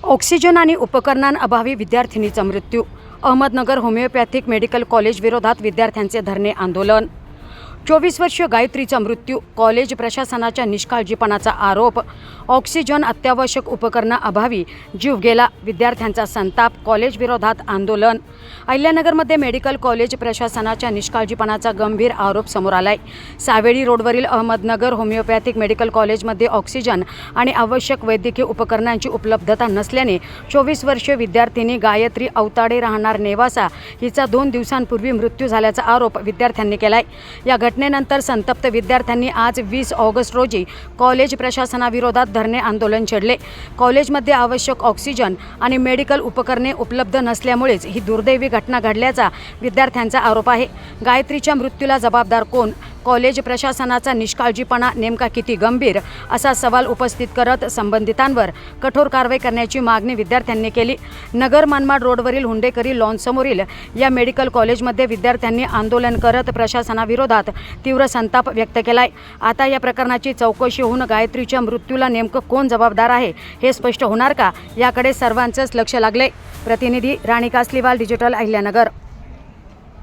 Oxygen आणि उपकरणांअभावी विद्यार्थिनीचा मृत्यू. Ahmednagar homeopathic medical college विरोधात विद्यार्थ्यांचे धरणे आंदोलन. 24 वर्षीय गायत्रीचा मृत्यू. कॉलेज प्रशासनाच्या निष्काळजीपणाचा आरोप. ऑक्सिजन अत्यावश्यक उपकरणाअभावी जीव गेला. विद्यार्थ्यांचा संताप. कॉलेज विरोधात आंदोलन. अहिल्यानगरमध्ये मेडिकल कॉलेज प्रशासनाच्या निष्काळजीपणाचा गंभीर आरोप समोर आलाय. सावेडी रोडवरील अहमदनगर होमिओपॅथिक मेडिकल कॉलेजमध्ये ऑक्सिजन आणि आवश्यक वैद्यकीय उपकरणांची उपलब्धता नसल्याने 24 वर्षीय विद्यार्थिनी गायत्री अवताडे राहणार नेवासा हिचा 2 दिवसांपूर्वी मृत्यू झाल्याचा आरोप विद्यार्थ्यांनी केलाय. या घटनेनंतर संतप्त विद्यार्थ्यांनी आज 20 ऑगस्ट रोजी कॉलेज प्रशासनाविरोधात धरणे आंदोलन छेडले. कॉलेजमध्ये आवश्यक ऑक्सिजन आणि मेडिकल उपकरणे उपलब्ध नसल्यामुळेच ही दुर्दैवी घटना घडल्याचा विद्यार्थ्यांचा आरोप आहे. गायत्रीच्या मृत्यूला जबाबदार कोण? कॉलेज प्रशासनाचा निष्काळजीपणा नेमका किती गंभीर असा सवाल उपस्थित करत संबंधितांवर कठोर कारवाई करण्याची मागणी विद्यार्थ्यांनी केली. नगर मनमाड रोडवरील हुंडेकरी लॉन्समोरील या मेडिकल कॉलेजमध्ये विद्यार्थ्यांनी आंदोलन करत प्रशासनाविरोधात तीव्र संताप व्यक्त केलाय. आता या प्रकरणाची चौकशी होऊन गायत्रीच्या मृत्यूला नेमकं कोण जबाबदार आहे हे स्पष्ट होणार का, याकडे सर्वांचंच लक्ष लागले. प्रतिनिधी राणी कासलीवाल, डिजिटल अहिल्यानगर.